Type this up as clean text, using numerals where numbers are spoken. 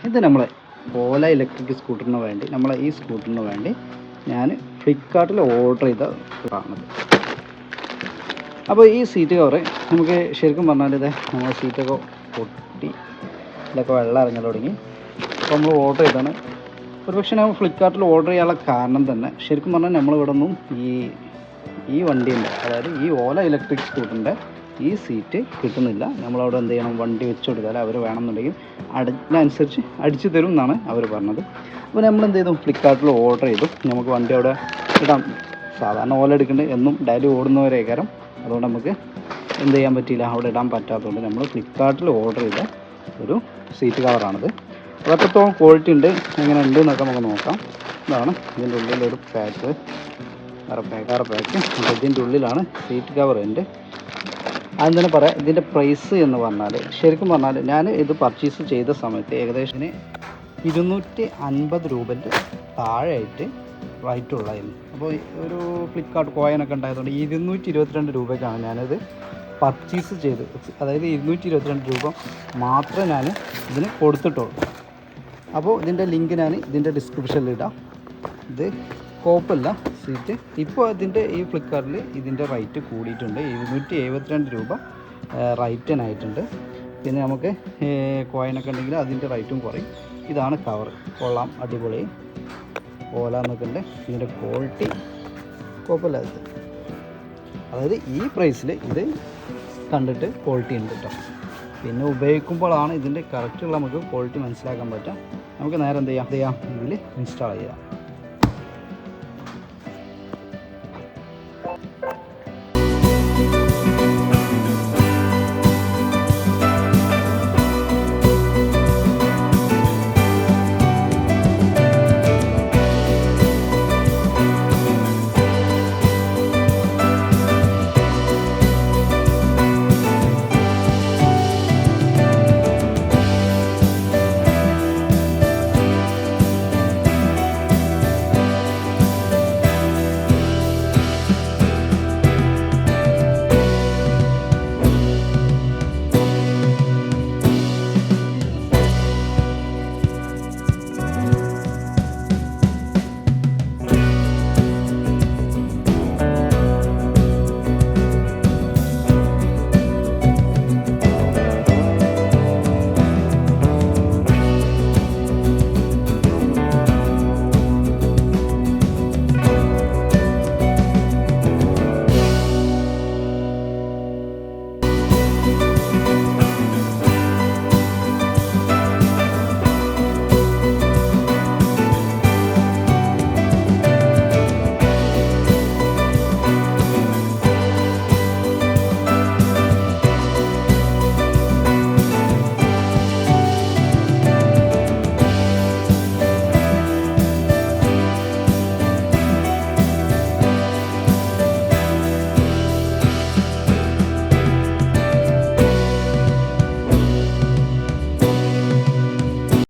ഇത് നമ്മൾ ഓല ഇലക്ട്രിക് സ്കൂട്ടറിന് വേണ്ടി ഈ സ്കൂട്ടറിന് വേണ്ടി ഞാൻ ഫ്ലിപ്കാർട്ടിൽ ഓർഡർ ചെയ്ത ആണത്. അപ്പോൾ ഈ സീറ്റ് കവർ നമുക്ക് ശരിക്കും പറഞ്ഞാൽ നമ്മൾ സീറ്റൊക്കെ പൊട്ടി ഇതിലൊക്കെ വെള്ളം ഇറങ്ങാൻ തുടങ്ങി. അപ്പോൾ നമ്മൾ ഓർഡർ ചെയ്താണ്. ഒരുപക്ഷെ നമ്മൾ ഫ്ലിപ്കാർട്ടിൽ ഓർഡർ ചെയ്യാനുള്ള കാരണം തന്നെ ശരിക്കും പറഞ്ഞാൽ നമ്മളിവിടെ ഒന്നും ഈ വണ്ടീൻ്റെ, അതായത് ഈ ഓല ഇലക്ട്രിക് സ്കൂട്ടറിൻ്റെ ഈ സീറ്റ് കിട്ടുന്നില്ല. നമ്മളവിടെ എന്ത് ചെയ്യണം, വണ്ടി വെച്ച് കൊടുത്താൽ അവർ വേണമെന്നുണ്ടെങ്കിൽ അതിനനുസരിച്ച് അടിച്ചു തരും എന്നാണ് അവർ പറഞ്ഞത്. അപ്പോൾ നമ്മൾ എന്ത് ചെയ്തു, ഫ്ലിപ്കാർട്ടിൽ ഓർഡർ ചെയ്തു. നമുക്ക് വണ്ടി അവിടെ ഇടാം. സാധാരണ ഓല എടുക്കേണ്ടത് എന്നും ഡെയിലി ഓടുന്നവരേക്കാരം, അതുകൊണ്ട് നമുക്ക് എന്ത് ചെയ്യാൻ പറ്റിയില്ല, അവിടെ ഇടാൻ പറ്റാത്തതുകൊണ്ട് നമ്മൾ ഫ്ലിപ്കാർട്ടിൽ ഓർഡർ ചെയ്ത ഒരു സീറ്റ് കവറാണിത്. അപ്പോൾ എത്രത്തോളം ക്വാളിറ്റി ഉണ്ട്, എങ്ങനെ ഉണ്ട് എന്നൊക്കെ നമുക്ക് നോക്കാം. ഇതാണ് ഇതിൻ്റെ ഉള്ളിലൊരു പാക്ക്, വേറെ പാക്ക്. ഇതിൻ്റെ ഉള്ളിലാണ് സീറ്റ് കവർ ഉണ്ട്. ആദ്യം തന്നെ പറയാം, ഇതിൻ്റെ പ്രൈസ് എന്ന് പറഞ്ഞാൽ ശരിക്കും പറഞ്ഞാൽ ഞാൻ ഇത് പർച്ചേസ് ചെയ്ത സമയത്ത് ഏകദേശം 250 രൂപൻ്റെ താഴെയായിട്ട് റേറ്റ് ഉള്ളതായിരുന്നു. അപ്പോൾ ഒരു ഫ്ലിപ്കാർട്ട് കോയിനൊക്കെ ഉണ്ടായതുകൊണ്ട് 222 രൂപയ്ക്കാണ് ഞാനത് പർച്ചേസ് ചെയ്ത്. അതായത് 222 രൂപ മാത്രമേ ഞാൻ ഇതിന് കൊടുത്തിട്ടുള്ളൂ. അപ്പോൾ ഇതിൻ്റെ ലിങ്ക് ഞാൻ ഇതിൻ്റെ ഡിസ്ക്രിപ്ഷനിൽ ഇടാം. ഇത് കുഴപ്പമില്ല സീറ്റ്. ഇപ്പോൾ ഇതിൻ്റെ ഈ ഫ്ലിപ്കാർട്ടിൽ ഇതിൻ്റെ റേറ്റ് കൂടിയിട്ടുണ്ട്. 272 രൂപ റേറ്റിനായിട്ടുണ്ട്. പിന്നെ നമുക്ക് കോയിനൊക്കെ ഉണ്ടെങ്കിൽ അതിൻ്റെ റേറ്റും കുറയും. ഇതാണ് കവർ, കൊള്ളാം, അടിപൊളി ഓല എന്നൊക്കെ ഉണ്ട്. ഇതിൻ്റെ ക്വാളിറ്റി കുഴപ്പമില്ല. അതായത് ഈ പ്രൈസിൽ ഇത് കണ്ടിട്ട് ക്വാളിറ്റി ഉണ്ട് കേട്ടോ. പിന്നെ ഉപയോഗിക്കുമ്പോഴാണ് ഇതിൻ്റെ കറക്റ്റുള്ള നമുക്ക് ക്വാളിറ്റി മനസ്സിലാക്കാൻ പറ്റുക. നമുക്ക് നേരെ എന്ത് ചെയ്യാം, ഇതിൽ ഇൻസ്റ്റാൾ ചെയ്യാം.